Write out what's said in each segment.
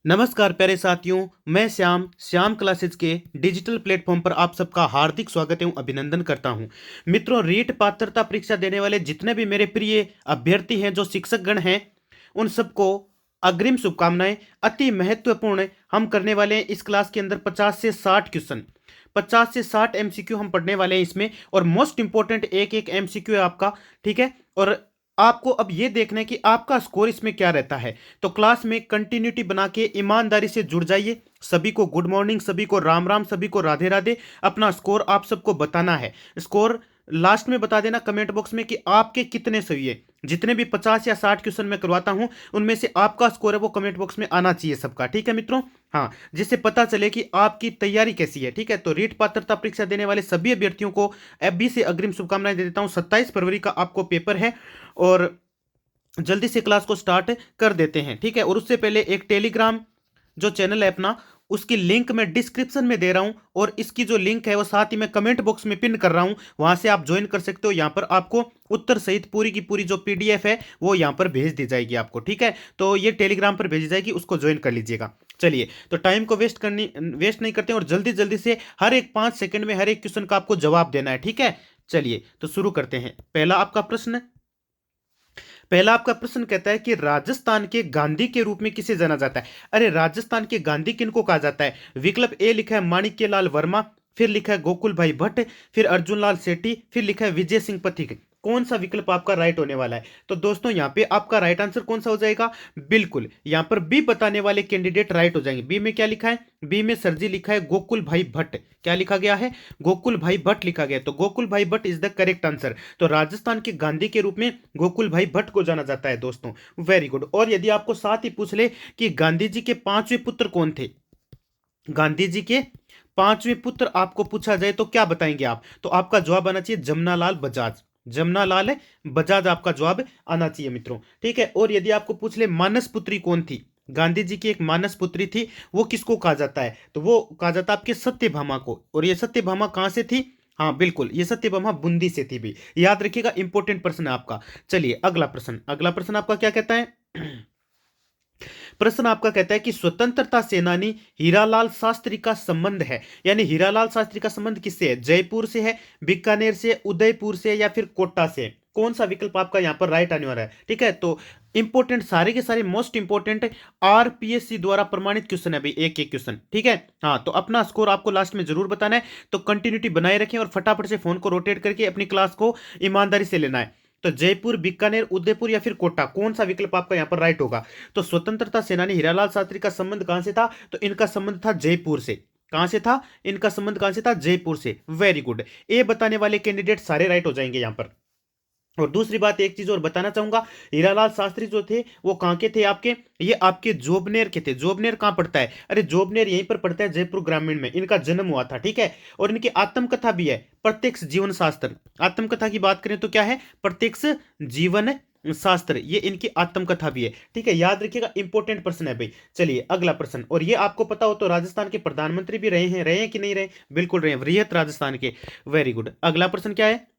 नमस्कार प्यारे साथियों, मैं श्याम क्लासेज के डिजिटल प्लेटफॉर्म पर आप सबका हार्दिक स्वागत एवं अभिनंदन करता हूं। मित्रों, रीट पात्रता परीक्षा देने वाले जितने भी मेरे प्रिय अभ्यर्थी हैं, जो शिक्षक गण हैं, उन सबको अग्रिम शुभकामनाएं। अति महत्वपूर्ण हम करने वाले हैं इस क्लास के अंदर 50 से 60 क्वेश्चन, 50 से 60 एमसीक्यू हम पढ़ने वाले हैं इसमें। और मोस्ट इंपॉर्टेंट एक एक एमसीक्यू है आपका, ठीक है। और आपको अब ये देखना है कि आपका स्कोर इसमें क्या रहता है। तो क्लास में कंटिन्यूटी बना के ईमानदारी से जुड़ जाइए। सभी को गुड मॉर्निंग, सभी को राम राम, सभी को राधे राधे। अपना स्कोर आप सबको बताना है। स्कोर लास्ट में बता देना कमेंट बॉक्स में कि आपके कितने सही है। जितने भी 50 या 60 क्वेश्चन मैं करवाता हूं, उनमें से आपका स्कोर है वो कमेंट बॉक्स में आना चाहिए सबका, ठीक है मित्रों। हाँ, जिससे पता चले कि आपकी तैयारी कैसी है, ठीक है। तो रीट पात्रता परीक्षा देने वाले सभी अभ्यर्थियों को अभी से अग्रिम शुभकामनाएं दे देता हूं। 27 फरवरी का आपको पेपर है और जल्दी से क्लास को स्टार्ट कर देते हैं, ठीक है। और उससे पहले एक टेलीग्राम जो चैनल है अपना, उसकी लिंक मैं डिस्क्रिप्शन में दे रहा हूं, और इसकी जो लिंक है वो साथ ही मैं कमेंट बॉक्स में पिन कर रहा हूं। वहां से आप ज्वाइन कर सकते हो। यहां पर आपको उत्तर सहित पूरी की पूरी जो पीडीएफ है वो यहां पर भेज दी जाएगी आपको, ठीक है। तो ये टेलीग्राम पर भेजी जाएगी, उसको ज्वाइन कर लीजिएगा। चलिए, तो टाइम को वेस्ट नहीं करते हैं और जल्दी जल्दी से हर एक 5 सेकंड में हर एक क्वेश्चन का आपको जवाब देना है, ठीक है। चलिए, तो शुरू करते हैं। पहला आपका प्रश्न कहता है कि राजस्थान के गांधी के रूप में किसे जाना जाता है। अरे, राजस्थान के गांधी किनको कहा जाता है। विकल्प ए लिखा है माणिक्य लाल वर्मा, फिर लिखा है गोकुल भाई भट्ट, फिर अर्जुन लाल सेठी, फिर लिखा है विजय सिंह पथिक। कौन सा विकल्प आपका राइट होने वाला है। तो दोस्तों, यहाँ पे आपका राइट आंसर कौन सा हो जाएगा। बिल्कुल, यहाँ पर बी बताने वाले कैंडिडेट राइट हो जाएंगे। बी में क्या लिखा है, बी में सर जी लिखा है गोकुल भाई भट्ट। क्या लिखा गया है, गोकुल भाई भट्ट लिखा गया है। तो गोकुल भाई Bhatt is the correct answer. तो राजस्थान के गांधी के रूप में गोकुल भाई भट्ट को जाना जाता है दोस्तों। Very good. और यदि आपको साथ ही पूछ ले कि गांधी जी के 5वें पुत्र कौन थे, गांधी जी के 5वें पुत्र आपको पूछा जाए तो क्या बताएंगे आप। तो आपका जवाब आना चाहिए जमनालाल बजाज। जमनालाल बजाज आपका जवाब आना चाहिए मित्रों, ठीक है। और यदि आपको पूछ ले मानस पुत्री कौन थी, गांधी जी की एक मानस पुत्री थी, वो किसको कहा जाता है। तो वो कहा जाता है आपके सत्यभामा को। और ये सत्यभामा कहां से थी। हाँ बिल्कुल, ये सत्यभामा बूंदी से थी भी। याद रखिएगा, इंपॉर्टेंट प्रश्न है आपका। चलिए, अगला प्रश्न आपका क्या कहता है। प्रश्न आपका कहता है कि स्वतंत्रता सेनानी हीरालाल शास्त्री का संबंध है, यानी हीरालाल शास्त्री का संबंध किससे है। जयपुर से है, बीकानेर से, उदयपुर से, या फिर कोटा से। कौन सा विकल्प आपका यहां पर राइट आने वाला है, ठीक है। तो इंपॉर्टेंट, सारे के सारे मोस्ट इंपॉर्टेंट आरपीएससी द्वारा प्रमाणित क्वेश्चन है भाई, एक एक क्वेश्चन, ठीक है। हाँ, तो अपना स्कोर आपको लास्ट में जरूर बताना है। तो कंटिन्यूटी बनाए रखें और फटाफट से फोन को रोटेट करके अपनी क्लास को ईमानदारी से लेना है। तो जयपुर, बीकानेर, उदयपुर या फिर कोटा, कौन सा विकल्प आपका यहां पर राइट होगा। तो स्वतंत्रता सेनानी हीरालाल शास्त्री का संबंध कहां से था। तो इनका संबंध था जयपुर से। कहां से था, इनका संबंध कहां से था, जयपुर से। Very good. ए बताने वाले कैंडिडेट सारे राइट हो जाएंगे यहां पर। और दूसरी बात, एक चीज और बताना चाहूंगा, हीरालाल शास्त्री जो थे वो कहां के थे आपके, ये आपके जोबनेर के थे। जोबनेर कहां पड़ता है, अरे जोबनेर यहीं पर पड़ता है, जयपुर ग्रामीण में इनका जन्म हुआ था, ठीक है। और इनकी आत्मकथा भी है, प्रत्यक्ष जीवन शास्त्र। आत्मकथा की बात करें तो क्या है, प्रत्यक्ष जीवन शास्त्र, ये इनकी आत्मकथा भी है, ठीक है। याद रखिएगा, इंपॉर्टेंट प्रश्न है भाई। चलिए, अगला प्रश्न। और ये आपको पता हो तो राजस्थान के प्रधानमंत्री भी रहे हैं कि नहीं रहे, बिल्कुल रहे हैं, वृहत राजस्थान के। Very good. अगला प्रश्न क्या है,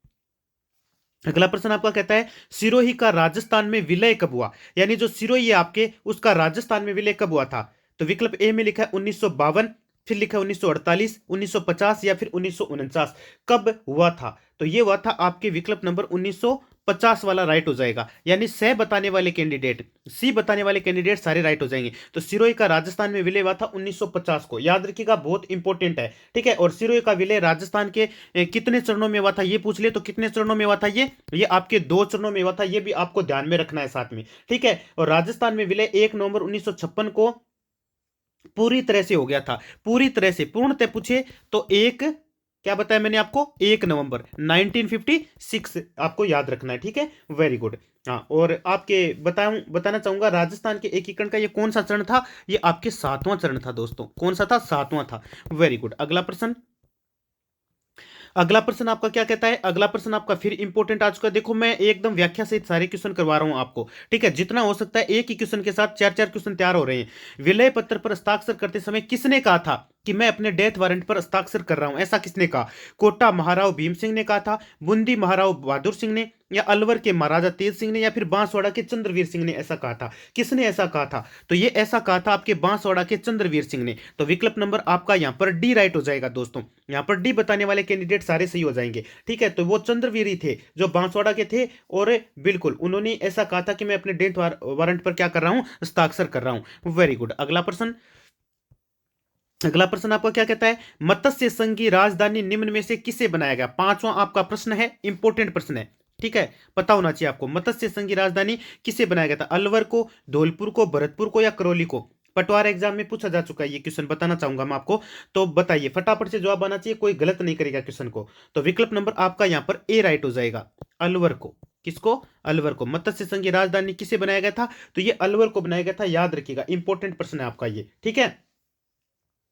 अगला प्रश्न आपका कहता है सिरोही का राजस्थान में विलय कब हुआ, यानी जो सिरोही है आपके, उसका राजस्थान में विलय कब हुआ था। तो विकल्प ए में लिखा है 1952, फिर लिखा है 1948, 1950 या फिर 1949। कब हुआ था, तो ये हुआ था आपके विकल्प नंबर 1950 वाला राइट हो जाएगा। यानी सी बताने वाले कैंडिडेट सारे राइट हो जाएंगे। तो सिरोही का राजस्थान में विलय हुआ था 1950 को, याद रखिएगा, बहुत इंपॉर्टेंट है, ठीक है। और सिरोही का विलय राजस्थान के कितने चरणों में हुआ था, ये पूछ ले तो कितने चरणों में हुआ था, ये आपके 2 चरणों में हुआ था। ये भी आपको ध्यान में रखना है साथ में, ठीक है। और राजस्थान में विलय 1 नवंबर 1956 को पूरी तरह से हो गया था। पूरी तरह से, पूर्णतः पूछे तो एक, क्या बताया मैंने आपको, 1 नवंबर 1956 आपको याद रखना है, ठीक है। Very good. हाँ, और आपके बताना चाहूंगा, राजस्थान के एकीकरण का ये कौन सा चरण था, ये आपके 7वां चरण था दोस्तों। कौन सा था, 7वां था। Very good. अगला प्रश्न आपका क्या कहता है। अगला प्रश्न आपका फिर इंपॉर्टेंट आ चुका है। देखो, मैं एकदम व्याख्या सहित सारे क्वेश्चन करवा रहा हूं आपको, ठीक है। जितना हो सकता है एक ही क्वेश्चन के साथ 4-4 क्वेश्चन तैयार हो रहे हैं। विलय पत्र पर हस्ताक्षर करते समय किसने कहा था कि मैं अपने डेथ वारंट पर हस्ताक्षर कर रहा हूं, ऐसा किसने कहा? कोटा महाराव भीम सिंह ने कहा था, बूंदी महाराव बहादुर सिंह ने, या अलवर के महाराजा तेज सिंह ने, या फिर बांसवाड़ा के चंद्रवीर सिंह ने ऐसा कहा था? किसने ऐसा कहा था? तो ये ऐसा कहा था आपके बांसवाड़ा के चंद्रवीर सिंह ने। तो विकल्प नंबर आपका यहां पर डी राइट हो जाएगा दोस्तों। यहां पर डी बताने वाले कैंडिडेट सारे सही हो जाएंगे। ठीक है, तो वो चंद्रवीर ही थे जो बांसवाड़ा के थे, और बिल्कुल उन्होंने ऐसा कहा था कि मैं अपने डेथ वारंट पर क्या कर रहा हूं? हस्ताक्षर कर रहा हूं। Very good. अगला प्रश्न आपका क्या कहता है? मत्स्य संघ की राजधानी निम्न में से किसे बनाया गया? पांचवां आपका प्रश्न है, इंपॉर्टेंट प्रश्न है। ठीक है, पता होना चाहिए आपको। मत्स्य संघ की राजधानी किसे बनाया गया था? अलवर को, धौलपुर को, भरतपुर को, या करौली को? पटवार एग्जाम में पूछा जा चुका है ये क्वेश्चन, बताना चाहूंगा मैं आपको। तो बताइए, फटाफट से जवाब आना चाहिए, कोई गलत नहीं करेगा क्वेश्चन को। तो विकल्प नंबर आपका यहां पर ए राइट हो जाएगा, अलवर को। किसको? अलवर को। मत्स्य संघ की राजधानी किसे बनाया गया था? तो ये अलवर को बनाया गया था, याद रखिएगा, इंपॉर्टेंट प्रश्न है आपका ये। ठीक है,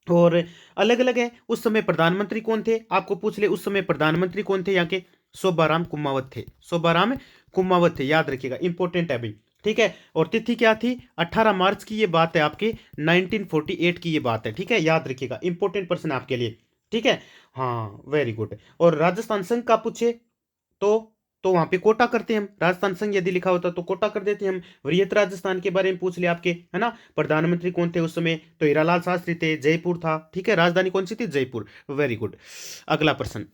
और अलग अलग है। उस समय प्रधानमंत्री कौन थे? आपको पूछ ले, उस समय प्रधानमंत्री कौन थे यहाँ के? शोभाराम कुमावत थे। शोभाराम कुमावत थे, याद रखिएगा, इंपॉर्टेंट है भाई। ठीक है, और तिथि क्या थी? 18 मार्च की ये बात है आपके, 1948 की ये बात है। ठीक है, याद रखिएगा, इंपॉर्टेंट पर्सन आपके लिए। ठीक है, हाँ वेरी गुड। और राजस्थान संघ का पूछे तो वहां पे कोटा करते हैं हम। राजस्थान संघ यदि लिखा होता तो कोटा कर देते हम। वृहत राजस्थान के बारे में पूछ लिया आपके, है ना? प्रधानमंत्री कौन थे उस समय? तो हीरालाल शास्त्री थे। जयपुर था। ठीक है, राजधानी कौन सी थी? जयपुर। Very good. अगला प्रश्न,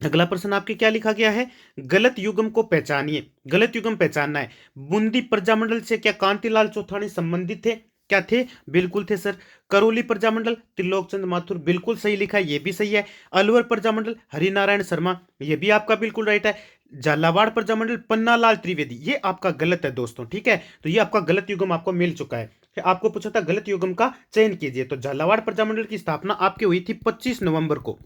अगला प्रश्न आपके क्या लिखा गया है? गलत युग्म को पहचानिए। गलत युग्म पहचानना है। बूंदी प्रजामंडल से क्या कांतिलाल चौथानी संबंधित थे? क्या थे? बिल्कुल थे सर। करौली प्रजामंडल, त्रिलोक चंद माथुर, बिल्कुल सही लिखा है, ये भी सही है। अलवर प्रजामंडल, हरिनारायण शर्मा, ये भी आपका बिल्कुल राइट है। झालावाड़ प्रजामंडल, पन्नालाल त्रिवेदी, ये आपका गलत है दोस्तों। ठीक है, तो ये आपका गलत युग्म आपको मिल चुका है। फिर आपको पूछा था गलत युग्म का चयन कीजिए, तो झालावाड़ प्रजामंडल की स्थापना आपकी हुई थी 25 नवंबर को।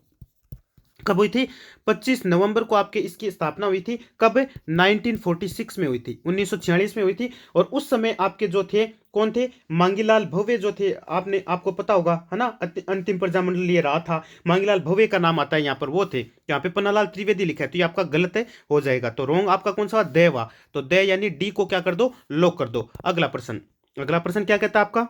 कब हुई थी? 25 नवंबर को आपके इसकी स्थापना हुई थी। कब? 1946 में हुई थी, 1946 में हुई थी। और उस समय आपके जो थे, कौन थे? मांगीलाल भव्य जो थे, आपको पता होगा, है ना? अंतिम प्रजामंडल ये रहा था, मांगीलाल भव्य का नाम आता है यहाँ पर, वो थे। यहाँ पे पन्नालाल त्रिवेदी लिखा है, तो ये आपका गलत है, हो जाएगा। तो रोंग आपका कौन सा? देवा। तो दे यानी डी को क्या कर दो? लॉक कर दो। अगला प्रश्न, अगला प्रश्न क्या कहता है आपका?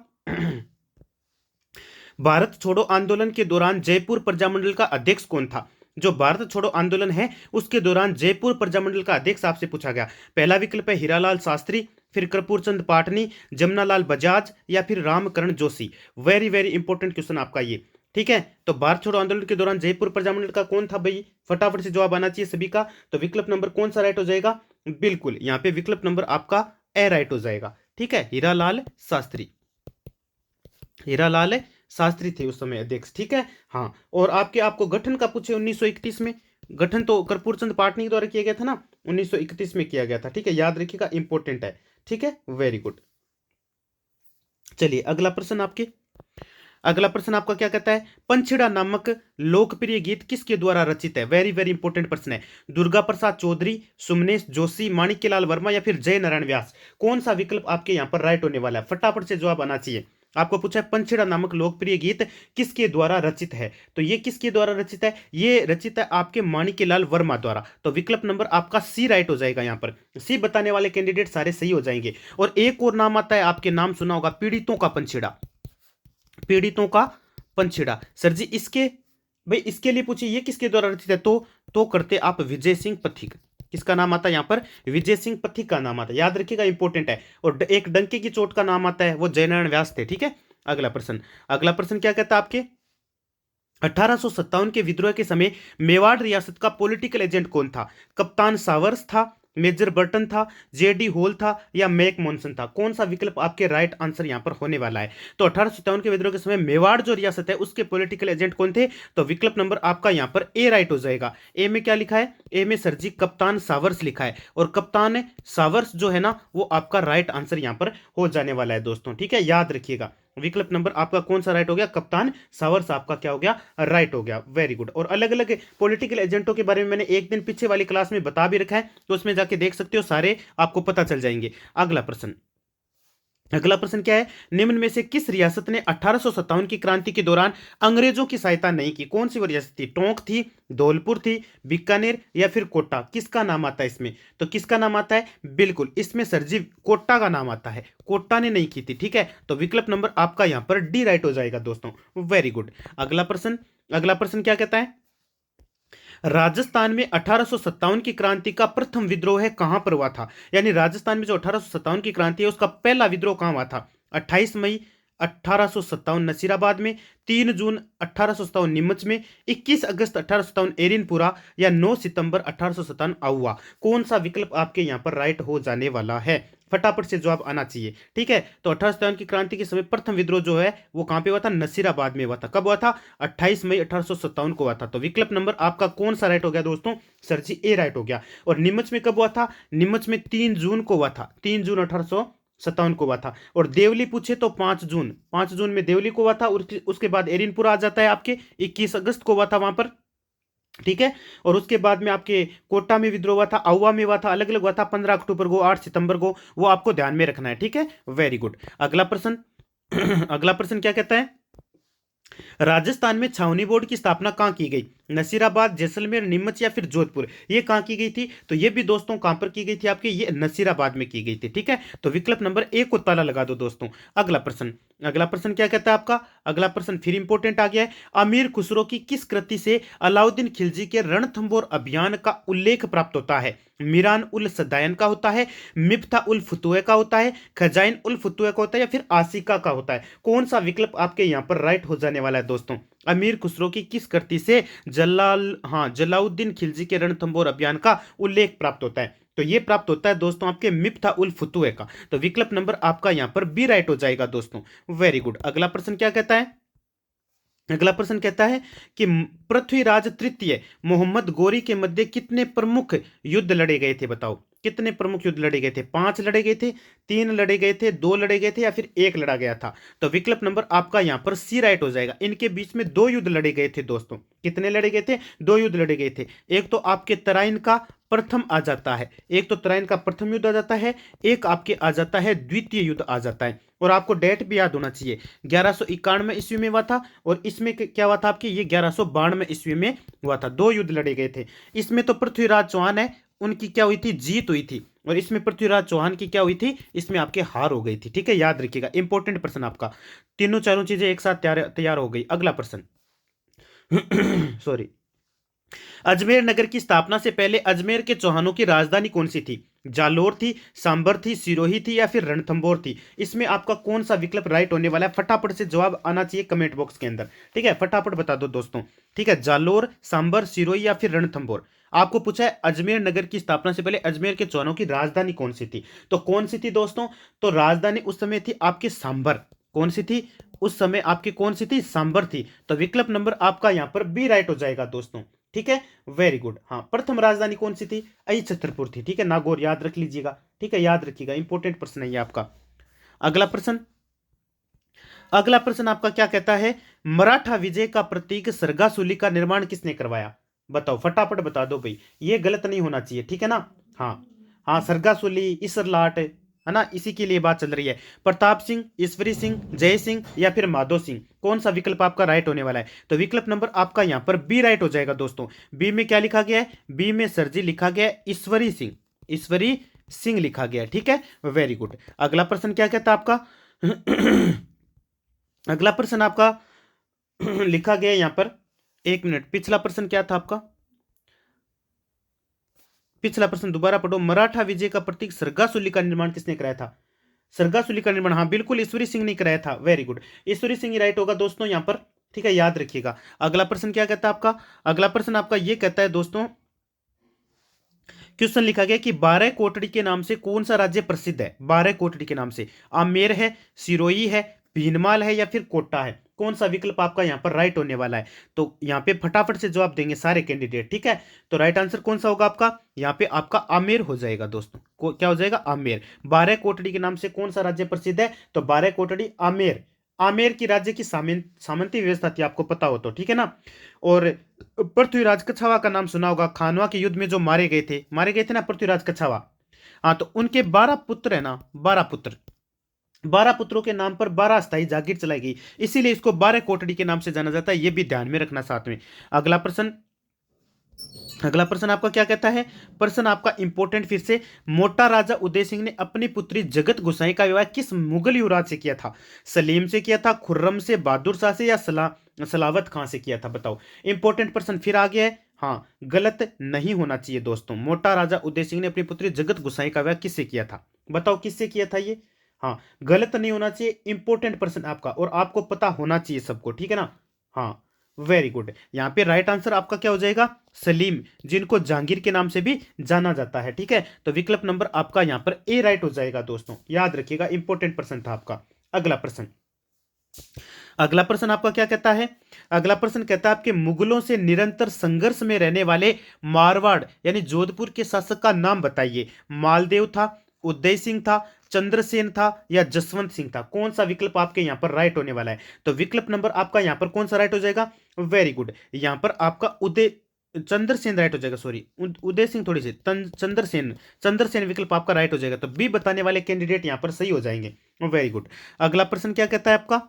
भारत छोड़ो आंदोलन के दौरान जयपुर प्रजामंडल का अध्यक्ष कौन था? जो भारत छोड़ो आंदोलन है उसके दौरान जयपुर प्रजामंडल का अध्यक्ष आपसे पूछा गया। पहला विकल्प है हीरालाल शास्त्री, फिर कर्पूरचंद पाटनी, जमनालाल बजाज, या फिर Ramkaran Joshi. Very very important question आपका ये। ठीक है, तो भारत छोड़ो आंदोलन के दौरान जयपुर प्रजामंडल का कौन था भाई? फटाफट से जवाब आना चाहिए सभी का। तो विकल्प नंबर कौन सा राइट हो जाएगा? बिल्कुल, यहाँ पे विकल्प नंबर आपका ए राइट हो जाएगा। ठीक है, हीरालाल शास्त्री। हीरालाल शास्त्री थे उस समय अध्यक्ष। ठीक है, हाँ। और आपको गठन का पूछे 1931 में। गठन तो कर्पूरचंद पाटनी के द्वारा किया गया था ना, 1931 में किया गया था। ठीक है, याद रखिएगा, इंपॉर्टेंट है। ठीक है, वेरी गुड। चलिए अगला प्रश्न अगला प्रश्न आपका क्या कहता है? पंछिड़ा नामक लोकप्रिय गीत किसके द्वारा रचित है? वेरी वेरी इंपॉर्टेंट प्रश्न है। दुर्गा प्रसाद चौधरी, सुमनेश जोशी, माणिक्यलाल वर्मा, या फिर जय नारायण व्यास? कौन सा विकल्प आपके यहाँ पर राइट होने वाला है? फटाफट से जवाब आना चाहिए। आपको पूछा है पंछिड़ा नामक लोकप्रिय गीत किसके द्वारा रचित है? तो ये किसके द्वारा रचित है? ये रचित है आपके माणिक्यलाल वर्मा द्वारा। तो विकल्प नंबर आपका सी राइट हो जाएगा। यहाँ पर सी बताने वाले कैंडिडेट सारे सही हो जाएंगे। और एक और नाम आता है, आपके नाम सुना होगा, पीड़ितों का पंछिड़ा। पीड़ितों का पंछिड़ा सर जी, इसके भाई इसके लिए पूछिए ये किसके द्वारा रचित है? तो करते आप विजय सिंह पथिक। किसका नाम आता है यहाँ पर? विजय सिंह पथिक का नाम आता है, याद रखिएगा, इंपॉर्टेंट है। और एक डंके की चोट का नाम आता है, वो जयनारायण व्यास थे। ठीक है, अगला प्रश्न, अगला प्रश्न क्या कहता है आपके? 1857 के विद्रोह के समय मेवाड़ रियासत का पॉलिटिकल एजेंट कौन था? कप्तान सावर्स था, मेजर बर्टन था, जेडी होल था, या मैक मॉनसन था? कौन सा विकल्प आपके राइट आंसर यहां पर होने वाला है? तो 1857 के विद्रोह के समय मेवाड़ जो रियासत है उसके पॉलिटिकल एजेंट कौन थे? तो विकल्प नंबर आपका यहां पर ए राइट हो जाएगा। ए में क्या लिखा है? ए में सर जी कप्तान सावर्स लिखा है, और कप्तान सावर्स जो है ना वो आपका राइट आंसर यहां पर हो जाने वाला है दोस्तों। ठीक है, याद रखिएगा, विकल्प नंबर आपका कौन सा राइट हो गया? कप्तान सावर्स आपका क्या हो गया? राइट हो गया। Very good. और अलग अलग पॉलिटिकल एजेंटों के बारे में मैंने एक दिन पीछे वाली क्लास में बता भी रखा है, तो उसमें जाके देख सकते हो, सारे आपको पता चल जाएंगे। अगला प्रश्न, अगला प्रश्न क्या है, निम्न में से किस रियासत ने 1857 की क्रांति के दौरान अंग्रेजों की सहायता नहीं की? कौन सी वो रियासत थी? टोंक थी, धौलपुर थी, बीकानेर या फिर कोटा? किसका नाम आता है इसमें? तो किसका नाम आता है? बिल्कुल इसमें सर जी कोटा का नाम आता है, कोटा ने नहीं की थी। ठीक है, तो विकल्प नंबर आपका यहां पर डी राइट हो जाएगा दोस्तों। Very good. अगला प्रश्न क्या कहता है, राजस्थान में 1857 की क्रांति का प्रथम विद्रोह है कहां पर हुआ था? यानी राजस्थान में जो 1857 की क्रांति है उसका पहला विद्रोह कहां हुआ था? 28 मई 1857 नसीराबाद में, 3 जून 1857 नीमच में, 21 अगस्त 1857 एरिनपुरा या 9 सितंबर 1857 आउवा? कौन सा विकल्प आपके यहां पर राइट हो जाने वाला है? फटाफट से जवाब आना चाहिए। ठीक है, तो 1857 की क्रांति के समय प्रथम विद्रोह जो है वो कहां पे हुआ था? नसीराबाद में हुआ था। कब हुआ था? 28 मई 1857 को हुआ था। तो विकल्प नंबर आपका कौन सा राइट हो गया दोस्तों? सर जी ए राइट हो गया। और नीमच में कब हुआ था? नीमच में 3 जून को हुआ था, 3 जून 1857 को हुआ था। और देवली पूछे तो 5 जून में देवली को हुआ था। और उसके बाद एरिनपुरा आ जाता है आपके 21 अगस्त को हुआ था वहां पर। ठीक है, और उसके बाद में आपके कोटा में विद्रोह हुआ था, आउवा में हुआ था, अलग अलग हुआ था, 15 अक्टूबर को, 8 सितंबर को, वो आपको ध्यान में रखना है। ठीक है, वेरी गुड। अगला प्रश्न अगला प्रश्न क्या कहता है, राजस्थान में छावनी बोर्ड की स्थापना कहां की गई? नसीराबाद, जैसलमेर, नीमच या फिर जोधपुर? ये कहां की गई थी? तो ये भी दोस्तों कहां पर की गई थी आपके? ये नसीराबाद में की गई थी। ठीक है, तो विकल्प नंबर ए को ताला लगा दो दोस्तों। अगला प्रश्न क्या कहता है आपका? अगला प्रश्न फिर इंपॉर्टेंट आ गया है, अमीर खुसरो की किस कृति से अलाउद्दीन खिलजी के रणथंबोर अभियान का उल्लेख प्राप्त होता है? मीरान उल सदायन का होता है, मिफ्ता उल फुतुए का होता है, खजाइन उल फुतुए का होता है या फिर आसिका का होता है? कौन सा विकल्प आपके यहां पर राइट हो जाने वाला है दोस्तों? अमीर खुसरो की किस कृति से जलाउद्दीन खिलजी के रणथंबोर अभियान का उल्लेख प्राप्त होता है? तो ये प्राप्त होता है दोस्तों आपके मिफ्ता उल फुतुए का। तो विकल्प नंबर आपका यहां पर बी राइट हो जाएगा दोस्तों। Very good. अगला प्रश्न क्या कहता है? अगला प्रश्न कहता है कि पृथ्वीराज तृतीय मोहम्मद गोरी के मध्य कितने प्रमुख युद्ध लड़े गए थे? बताओ कितने प्रमुख युद्ध लड़े गए थे? 5 लड़े गए थे, 3 लड़े गए थे, 2 लड़े गए थे या फिर 1 लड़ा गया था? तो विकल्प नंबर आपका यहां पर सी राइट हो जाएगा। इनके बीच में 2 युद्ध लड़े गए थे दोस्तों। कितने लड़े गए थे? 2 युद्ध लड़े गए थे। एक तो आपके तराइन का प्रथम आ जाता है, एक तो तराइन का प्रथम युद्ध आ जाता है, एक आपके आ जाता है द्वितीय युद्ध आ जाता है। और आपको डेट भी याद होना चाहिए, 1191 ईस्वी में हुआ था और इसमें क्या हुआ था आपकी? ये 1192 ईस्वी में हुआ था। 2 युद्ध लड़े गए थे। इसमें तो पृथ्वीराज चौहान है, उनकी क्या हुई थी? जीत हुई थी। और इसमें पृथ्वीराज चौहान की क्या हुई थी? इसमें आपके हार हो गई थी। ठीक है, याद रखिएगा, इंपॉर्टेंट प्रश्न आपका। तीनों चारों चीजें एक साथ तैयार तैयार हो गई। अगला प्रश्न सॉरी, अजमेर नगर की स्थापना से पहले अजमेर के चौहानों की राजधानी कौन सी थी? जालोर थी, सांबर थी, सिरोही थी या फिर रणथंभौर थी? इसमें आपका कौन सा विकल्प राइट होने वाला है? फटाफट से जवाब आना चाहिए कमेंट बॉक्स के अंदर। ठीक है, फटाफट बता दो दोस्तों। ठीक है, जालोर, सांबर, सिरोही या फिर रणथंभौर? आपको पूछा है अजमेर नगर की स्थापना से पहले अजमेर के चौहानों की राजधानी कौन सी थी? तो कौन सी थी दोस्तों? तो राजधानी उस समय थी आपकी सांबर। कौन सी थी उस समय आपकी? कौन सी थी? सांबर थी। तो विकल्प नंबर आपका यहां पर बी राइट हो जाएगा दोस्तों। ठीक है, वेरी गुड। हाँ, प्रथम राजधानी कौन सी थी? अई छतरपुर थी। ठीक है, नागौर याद रख लीजिएगा। ठीक है, याद रखिएगा, इंपॉर्टेंट प्रश्न है ये आपका। अगला प्रश्न अगला प्रश्न आपका क्या कहता है, मराठा विजय का प्रतीक सरगासुली का निर्माण किसने करवाया? बताओ, फटाफट बता दो भाई, ये गलत नहीं होना चाहिए। ठीक है ना? हाँ हाँ, सरगासुली, इसरलाट है ना, इसी के लिए बात चल रही है। प्रताप सिंह, ईश्वरी सिंह, जय सिंह या फिर माधो सिंह? कौन सा विकल्प आपका राइट होने वाला है? तो विकल्प नंबर आपका यहां पर बी राइट हो जाएगा दोस्तों। बी में क्या लिखा गया है? बी में सरजी लिखा गया है ईश्वरी सिंह, ईश्वरी सिंह लिखा गया है। ठीक है, वेरी गुड। अगला प्रश्न क्या कहता है आपका? अगला प्रश्न आपका लिखा गया है यहां पर, एक मिनट, पिछला प्रश्न क्या था आपका? पिछला प्रश्न दोबारा पढ़ो। मराठा विजय का प्रतीक सरगासुली का निर्माण किसने कराया था? सरगासुली का निर्माण, हाँ बिल्कुल, ईश्वरी सिंह ने कराया था। वेरी गुड, ईश्वरी सिंह ही राइट होगा दोस्तों यहां पर। ठीक है, याद रखिएगा। अगला प्रश्न क्या कहता है आपका? अगला प्रश्न आपका ये कहता है दोस्तों, क्वेश्चन लिखा गया कि 12 कोटड़ी के नाम से कौन सा राज्य प्रसिद्ध है? 12 कोटड़ी के नाम से आमेर है, सिरोही है, भीनमाल है या फिर कोटा है? कौन सा विकल्प आपका यहां पर राइट होने वाला है? तो यहां पे फटाफट से जवाब देंगे सारे कैंडिडेट। ठीक है, तो राइट आंसर कौन सा होगा आपका? यहां पे आपका आमेर हो जाएगा दोस्तों। क्या हो जाएगा? आमेर। 12 कोटड़ी के नाम से कौन सा राज्य प्रसिद्ध है? तो 12 कोटड़ी आमेर। आमेर की राज्य की सामंती व्यवस्था थी, आपको पता हो तो। ठीक है ना? और पृथ्वीराज कछावा का नाम सुना होगा, खानवा के युद्ध में जो मारे गए थे ना पृथ्वीराज कछावा। हाँ, तो उनके 12 पुत्र है ना, 12 पुत्र, 12 पुत्रों के नाम पर 12 अस्थायी जागीर चलाई गई, इसीलिए इसको 12 कोटड़ी के नाम से जाना जाता है, यह भी ध्यान में रखना साथ में। अगला प्रश्न, अगला प्रश्न आपका क्या कहता है? प्रश्न आपका इंपॉर्टेंट फिर से, मोटा राजा उदय सिंह ने अपनी पुत्री जगत गोसाई का विवाह किस मुगल युवराज से किया था? सलीम से किया था, खुर्रम से, बहादुर शाह से, या सलावत खां से किया था? बताओ। इंपॉर्टेंट प्रश्न फिर आ गया है। हाँ, गलत नहीं होना चाहिए दोस्तों। मोटा राजा उदय सिंह ने अपनी पुत्री जगत गोसाई का विवाह किससे किया था? बताओ किससे किया था ये? हाँ, गलत नहीं होना चाहिए। इंपॉर्टेंट प्रश्न आपका, और आपको पता होना चाहिए सबको, ठीक है ना? हाँ, वेरी गुड। यहां पे राइट आंसर आपका क्या हो जाएगा? सलीम, जिनको जहांगीर के नाम से भी जाना जाता है, ठीक है? तो विकल्प नंबर आपका यहां पर ए राइट हो जाएगा दोस्तों, याद रखिएगा, इंपॉर्टेंट प्रश्न था आपका। अगला प्रश्न, अगला प्रश्न आपका क्या कहता है? अगला प्रश्न कहता है आपके मुगलों से निरंतर संघर्ष में रहने वाले मारवाड़ यानी जोधपुर के शासक का नाम बताइए। मालदेव था, उदय सिंह था, चंद्रसेन था, या जसवंत सिंह था? कौन सा विकल्प आपके यहां पर राइट होने वाला है? तो विकल्प नंबर आपका यहां पर कौन सा राइट हो जाएगा? वेरी गुड, यहां पर आपका उदय चंद्रसेन राइट हो जाएगा, सॉरी उदय सिंह थोड़ी सी, चंद्रसेन, चंद्रसेन विकल्प आपका राइट हो जाएगा। तो बी बताने वाले कैंडिडेट यहां पर सही हो जाएंगे। Very good. अगला प्रश्न क्या कहता है आपका?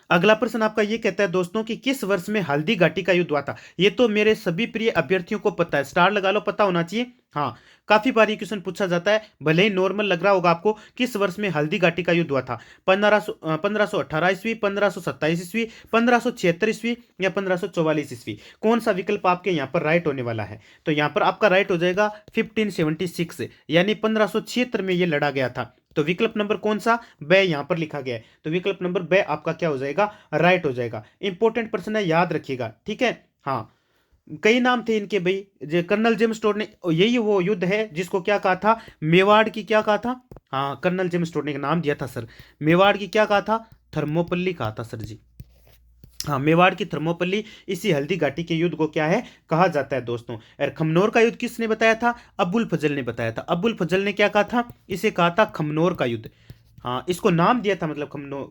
अगला प्रश्न आपका ये कहता है दोस्तों कि किस वर्ष में हल्दी घाटी का युद्ध हुआ था? ये तो मेरे सभी प्रिय अभ्यर्थियों को पता है, स्टार लगा लो, पता होना चाहिए। हाँ, काफी बार ये क्वेश्चन पूछा जाता है, भले ही नॉर्मल लग रहा होगा आपको। किस वर्ष में हल्दी घाटी का युद्ध हुआ था? 1518 ईस्वी, 1527 ईस्वी, 1576 ईस्वी, या 1544 ईस्वी? कौन सा विकल्प आपके यहाँ पर राइट होने वाला है? तो यहाँ पर आपका राइट हो जाएगा 1576, यानी 1576 में ये लड़ा गया था। तो विकल्प नंबर कौन सा? बे यहां पर लिखा गया है, तो विकल्प नंबर बे आपका क्या हो जाएगा? राइट हो जाएगा। इंपॉर्टेंट प्रश्न है, याद रखिएगा, ठीक है? हाँ, कई नाम थे इनके भाई। कर्नल जेम्स टोड ने, यही वो युद्ध है जिसको क्या कहा था? मेवाड़ की क्या कहा था? हाँ, कर्नल जेम्स टोड ने नाम दिया था सर। मेवाड़ की क्या कहा था? थर्मोपल्ली कहा था सर जी। हाँ, मेवाड़ की थर्मोपल्ली, इसी हल्दी घाटी के युद्ध को क्या है कहा जाता है दोस्तों। और खमनोर का युद्ध किसने बताया था? अबुल फजल ने बताया था। अबुल फजल ने क्या कहा था? इसे कहा था खमनोर का युद्ध। हाँ, इसको नाम दिया था, मतलब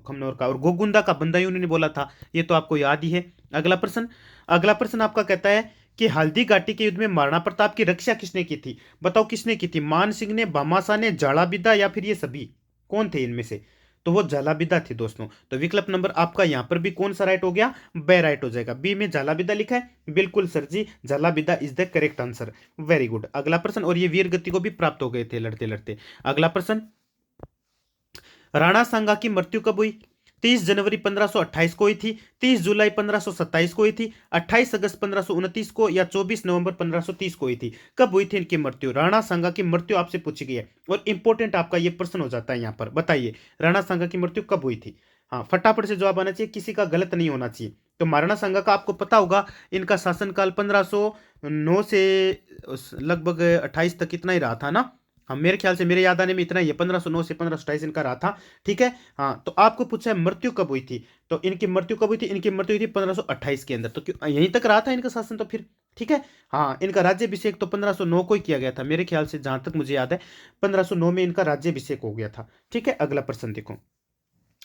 खमनोर का। और गोगुंदा का बंदा ही उन्होंने बोला था, ये तो आपको याद ही है। अगला प्रश्न, अगला प्रश्न आपका कहता है कि हल्दी घाटी के युद्ध में महाराणा प्रताप की रक्षा किसने की थी? बताओ किसने की थी? मान सिंह ने, भामाशाह ने, झालाबिदा, या फिर ये सभी? कौन थे इनमें से? तो वो झालाबिदा थे दोस्तों। तो विकल्प नंबर आपका यहां पर भी कौन सा राइट हो गया? बे राइट हो जाएगा। बी में झालाबिदा लिखा है, बिल्कुल sir ji, Jhalabida is the correct answer. Very good. अगला प्रश्न, और ये वीर गति को भी प्राप्त हो गए थे लड़ते लड़ते। अगला प्रश्न, राणा सांगा की मृत्यु कब हुई? 30 जनवरी 1528 को हुई थी, 30 जुलाई 1527 को हुई थी, 28 अगस्त 1529 को, या 24 नवंबर 1530 को हुई थी? कब हुई थी इनकी मृत्यु? राणा सांगा की मृत्यु आपसे पूछी गई है, और इंपॉर्टेंट आपका ये प्रश्न हो जाता है यहां पर। बताइए, राणा सांगा की मृत्यु कब हुई थी? हाँ, फटाफट से जवाब आना चाहिए, किसी का गलत नहीं होना चाहिए। तो महाराणा सांगा का आपको पता होगा, इनका शासनकाल 1509 से लगभग 28 तक इतना ही रहा था ना। हाँ, मेरे ख्याल से, मेरे याद आने में इतना ही है, 1509 से 1527 इनका रहा था, ठीक है? हाँ, तो आपको पूछा है मृत्यु कब हुई थी, तो इनकी मृत्यु कब हुई थी? इनकी मृत्यु हुई थी 1528 के अंदर। तो क्यों यहीं तक रहा था इनका शासन तो फिर, ठीक है? हाँ, इनका राज्यभिषेक तो 1509 को ही किया गया था, मेरे ख्याल से, जहां तक मुझे याद है 1509 में इनका राज्यभिषेक हो गया था, ठीक है? अगला प्रश्न देखो,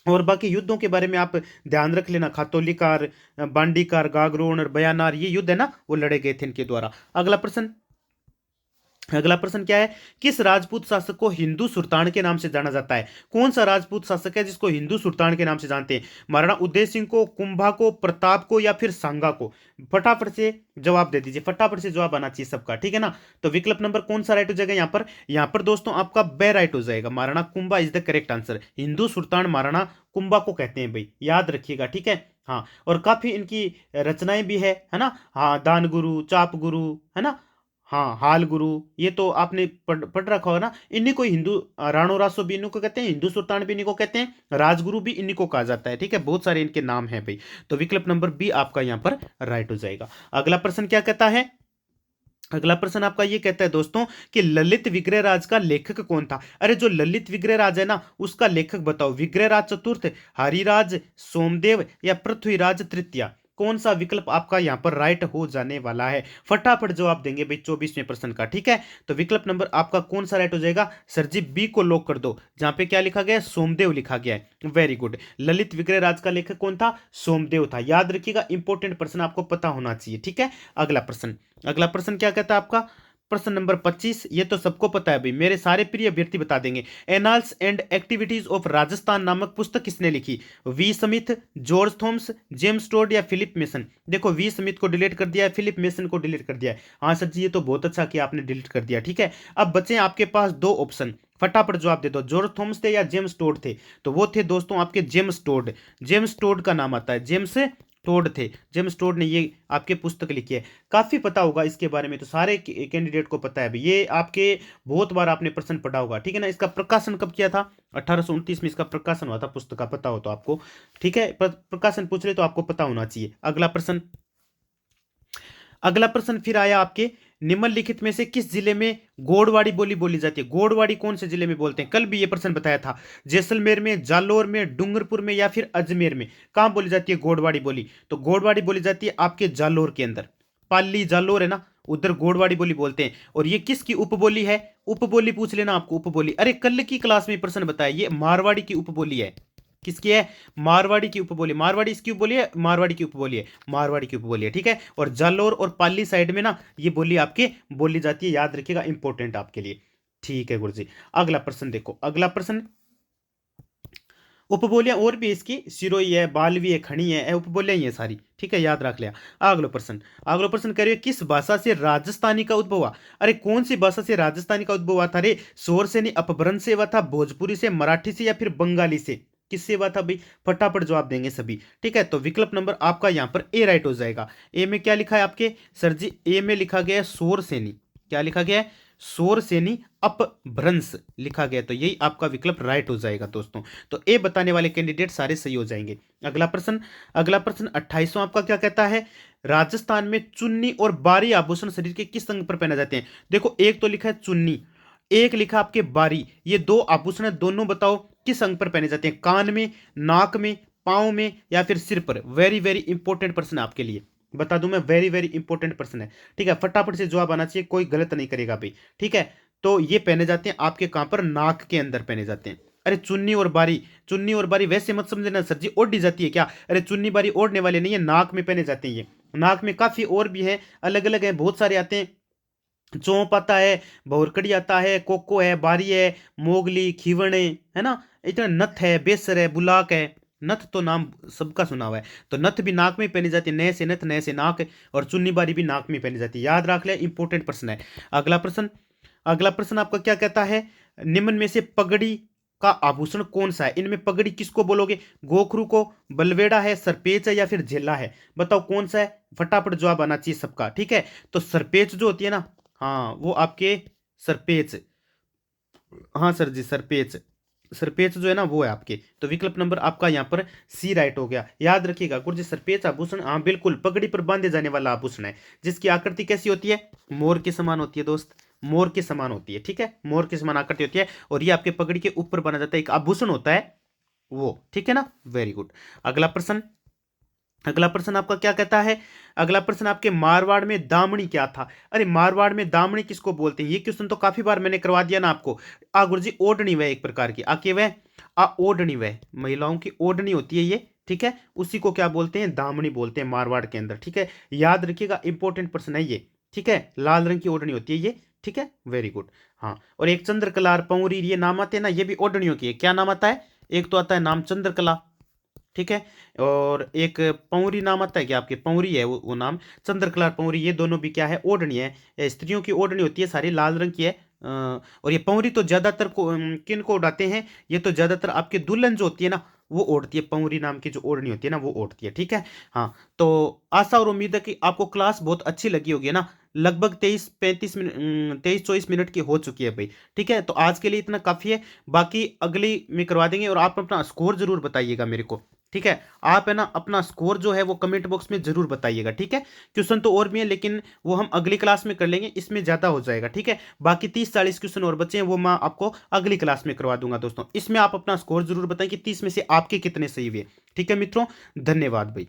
और बाकी युद्धों के बारे में आप ध्यान रख लेना। खातौलीकार, बांडीकार, गागरोन और बयानार, ये युद्ध है ना, वो लड़े गए थे इनके द्वारा। अगला प्रश्न, अगला प्रश्न क्या है? किस राजपूत शासक को हिंदू सुल्तान के नाम से जाना जाता है? कौन सा राजपूत शासक है जिसको हिंदू सुल्तान के नाम से जानते हैं? महाराणा उदय सिंह को, कुंभा को, प्रताप को, या फिर सांगा को? फटाफट से जवाब दे दीजिए, फटाफट से जवाब आना चाहिए सबका, ठीक है ना? तो विकल्प नंबर कौन सा राइट हो जाएगा यहाँ पर? यहाँ पर दोस्तों आपका बे राइट हो जाएगा। Maharana Kumbha is the correct answer. Hindu सुल्तान महाराणा कुंभा को कहते हैं भाई, याद रखिएगा, ठीक है? हाँ, और काफी इनकी रचनाएं भी है ना? हाँ, दान गुरु, चाप गुरु, है ना? हाँ, हाल गुरु, ये तो आपने पढ़ रखा होगा ना। इन्हीं को हिंदू, राणो रासो भी इन्हीं को कहते हैं, हिंदू सुल्तान भी इन्हीं को कहते हैं, राजगुरु भी इन्हीं को कहा जाता है, ठीक है? बहुत सारे इनके नाम हैं भाई। तो विकल्प नंबर बी आपका यहाँ पर राइट हो जाएगा। अगला प्रश्न क्या कहता है? अगला प्रश्न आपका ये कहता है दोस्तों कि ललित विग्रहराज का लेखक कौन था? अरे, जो ललित विग्रहराज है ना, उसका लेखक बताओ। विग्रहराज चतुर्थ, हरिराज, सोमदेव, या पृथ्वीराज तृतीया? कौन सा विकल्प आपका यहां पर राइट हो जाने वाला है? फटाफट जवाब देंगे भाई 24वें प्रश्न का, ठीक है? तो विकल्प नंबर आपका कौन सा राइट हो जाएगा? सर जी, बी को लॉक कर दो, जहां पे क्या लिखा गया है? सोमदेव लिखा गया है। Very good. ललित विग्रहराज का लेखक कौन था? सोमदेव था, याद रखिएगा, इंपॉर्टेंट प्रश्न आपको पता होना चाहिए, ठीक है? अगला प्रश्न, अगला प्रश्न क्या कहता है आपका? प्रश्न नंबर 25, ये तो सबको पता है भाई, मेरे सारे प्रिय अभ्यर्थी बता देंगे। Annals and activities of Rajasthan नामक पुस्तक किसने लिखी? V Smith, George Thomas, James Tod या फिलिप मेसन? देखो वी स्मिथ को डिलीट कर दिया है, फिलिप मेसन को डिलीट कर दिया है। हाँ सर जी, ये तो बहुत अच्छा कि आपने डिलीट कर दिया। ठीक है, अब बचे आपके पास दो ऑप्शन, फटाफट जवाब दे दो। जॉर्ज थॉमस थे या जेम्स टोड थे? तो वो थे दोस्तों आपके जेम्स टोड। जेम्स टोड का नाम आता है, जेम्स टोड थे। जेम्स टोड ने ये आपके पुस्तक लिखी है। काफी पता होगा इसके बारे में, तो सारे कैंडिडेट को पता है भाई, ये आपके बहुत बार आपने प्रश्न पढ़ा होगा। ठीक है ना, इसका प्रकाशन कब किया था? 1829 में इसका प्रकाशन हुआ था पुस्तक का, पता हो तो आपको। ठीक है, प्रकाशन पूछ रहे तो आपको पता होना चाहिए। अगला प्रश्न, अगला प्रश्न फिर आया आपके, निम्नलिखित में से किस जिले में गोड़वाड़ी बोली बोली जाती है? गोड़वाड़ी कौन से जिले में बोलते हैं? कल भी ये प्रश्न बताया था। जैसलमेर में, जालौर में, डूंगरपुर में या फिर अजमेर में? कहां बोली जाती है गोड़वाड़ी बोली? तो गोड़वाड़ी बोली जाती है आपके जालौर के अंदर। पाली जालौर है ना, उधर गोड़वाड़ी बोली बोलते हैं। और ये किसकी उपबोली है? उपबोली पूछ लेना आपको, उपबोली। अरे कल की क्लास में प्रश्न बताया, ये मारवाड़ी की उपबोली है। किसकी है? मारवाड़ी की उपबोली। मारवाड़ी इसकी उपबोली है, मारवाड़ी की उपबोली है, मारवाड़ी की उपबोली है। ठीक है, और जालौर और पाली साइड में ना ये बोली आपके बोली जाती है, याद रखिएगा, इंपॉर्टेंट आपके लिए। ठीक है गुरुजी, अगला प्रश्न देखो। अगला प्रश्न, उपबोलियां और भी इसकी सिरोही है, बालवी है, खड़ी है, उपबोलियां ही है सारी। ठीक है, याद रख लिया। अगला प्रश्न, अगला प्रश्न करिए, किस भाषा से राजस्थानी का उद्भव हुआ? अरे कौन सी भाषा से राजस्थानी का उद्भव हुआ था? अरे शोर से नहीं, अपभ्रंश से हुआ था, भोजपुरी से, मराठी से या फिर बंगाली से? किससे हुआ था भाई? फटाफट जवाब देंगे सभी। ठीक है, तो विकल्प नंबर आपका यहां पर ए राइट हो जाएगा। ए में क्या लिखा है आपके सर जी? ए में लिखा गया है शोर सेनी। क्या लिखा गया है? शोर सेनी अपभ्रंश लिखा गया, तो यही आपका विकल्प राइट हो जाएगा दोस्तों। तो ए बताने वाले कैंडिडेट सारे सही हो जाएंगे। अगला प्रश्न, अगला प्रश्न 28वां आपका क्या कहता है? राजस्थान में चुन्नी और बारी आभूषण शरीर के किस अंग पर पहने जाते हैं? देखो, एक तो लिखा है चुन्नी, एक लिखा आपके बारी, ये दो आभूषण है, दोनों बताओ किस अंग पर पहने जाते हैं? कान में, नाक में, पांव में या फिर सिर पर? वेरी वेरी इंपॉर्टेंट प्रश्न है आपके लिए, बता दूं मैं, वेरी वेरी इंपॉर्टेंट प्रश्न है। ठीक है, फटाफट से जवाब आना चाहिए, कोई गलत नहीं करेगा भाई। ठीक है, तो ये पहने जाते हैं आपके कहां पर? नाक के अंदर पहने जाते हैं। अरे चुन्नी और बारी, चुन्नी और बारी वैसे मत समझना सर जी ओढ़ी जाती है क्या? अरे चुन्नी बारी ओढ़ने वाले नहीं है, नाक में पहने जाते हैं ये। नाक में काफी और भी है, अलग अलग है, बहुत सारे आते हैं। चौंप आता है, भौरकड़ी आता है, कोको है, बारी है, मोगली, खीवणे, है ना, इतना नथ है, बेसर है, बुलाक है। नथ तो नाम सबका सुना हुआ है, तो नथ भी नाक में पहनी जाती है, नए से नथ नए से नाक, और चुन्नी बारी भी नाक में पहनी जाती है। याद रख लिया, इंपॉर्टेंट प्रश्न है। अगला प्रश्न, अगला प्रश्न आपका क्या कहता है? निम्न में से पगड़ी का आभूषण कौन सा है? इनमें पगड़ी किसको बोलोगे? गोखरू को, बलवेड़ा है, सरपेच है या फिर झेला है? बताओ कौन सा है? फटाफट जवाब आना चाहिए सबका। ठीक है, तो सरपेच जो होती है ना, हाँ वो आपके सरपेच, हाँ सर जी सरपेच, सरपेच जो है ना वो है आपके। तो विकल्प नंबर आपका यहाँ पर सी राइट हो गया। याद रखिएगा गुरुजी, सरपेच आभूषण, हाँ बिल्कुल पगड़ी पर बांधे जाने वाला आभूषण है, जिसकी आकृति कैसी होती है? मोर के समान होती है दोस्त, मोर के समान होती है। ठीक है, मोर के समान आकृति होती है, और ये आपके पगड़ी के ऊपर बना जाता है, एक आभूषण होता है वो। ठीक है ना, वेरी गुड। अगला प्रश्न, अगला प्रश्न आपका क्या कहता है? अगला प्रश्न आपके, मारवाड़ में दामनी क्या था? अरे मारवाड़ में दामनी किसको बोलते हैं? ये क्वेश्चन तो काफी बार मैंने करवा दिया ना आपको। आ गुरुजी ओढ़नी वह एक प्रकार की, आके वह आ ओढ़नी वह महिलाओं की ओढ़नी होती है ये। ठीक है, उसी को क्या बोलते हैं? दामनी बोलते हैं मारवाड़ के अंदर। ठीक है, याद रखिएगा, इंपॉर्टेंट प्रश्न है ये। ठीक है, लाल रंग की ओढ़नी होती है ये। ठीक है, वेरी गुड। हाँ, और एक चंद्रकला, पौरी, ये नाम आते हैं ना, ये भी ओढ़नियों की है। क्या नाम आता है? एक तो आता है नाम चंद्रकला, ठीक है, और एक पौरी नाम आता है, क्या आपके पौरी है वो नाम, चंद्रकला पौरी, ये दोनों भी क्या है? ओढ़नी है, स्त्रियों की ओढ़नी होती है, सारी लाल रंग की है। और ये पौरी तो ज्यादातर किन को उड़ाते हैं? ये तो ज्यादातर आपके दुल्हन जो होती है ना वो ओढ़ती है, पौरी नाम की जो ओढ़नी होती है ना वो ओढ़ती है। ठीक है, हाँ, तो आशा और उम्मीद है कि आपको क्लास बहुत अच्छी लगी होगी ना। लगभग 23-35 मिनट 23-24 मिनट की हो चुकी है भाई। ठीक है, तो आज के लिए इतना काफी है, बाकी अगली में करवा देंगे, और आप अपना स्कोर जरूर बताइएगा मेरे को। ठीक है, आप है ना अपना स्कोर जो है वो कमेंट बॉक्स में जरूर बताइएगा। ठीक है, क्वेश्चन तो और भी है, लेकिन वो हम अगली क्लास में कर लेंगे, इसमें ज्यादा हो जाएगा। ठीक है, बाकी 30-40 क्वेश्चन और बचे हैं, वो मैं आपको अगली क्लास में करवा दूंगा दोस्तों। इसमें आप अपना स्कोर जरूर बताएं कि 30 में से आपके कितने सही हुए। ठीक है मित्रों, धन्यवाद भाई।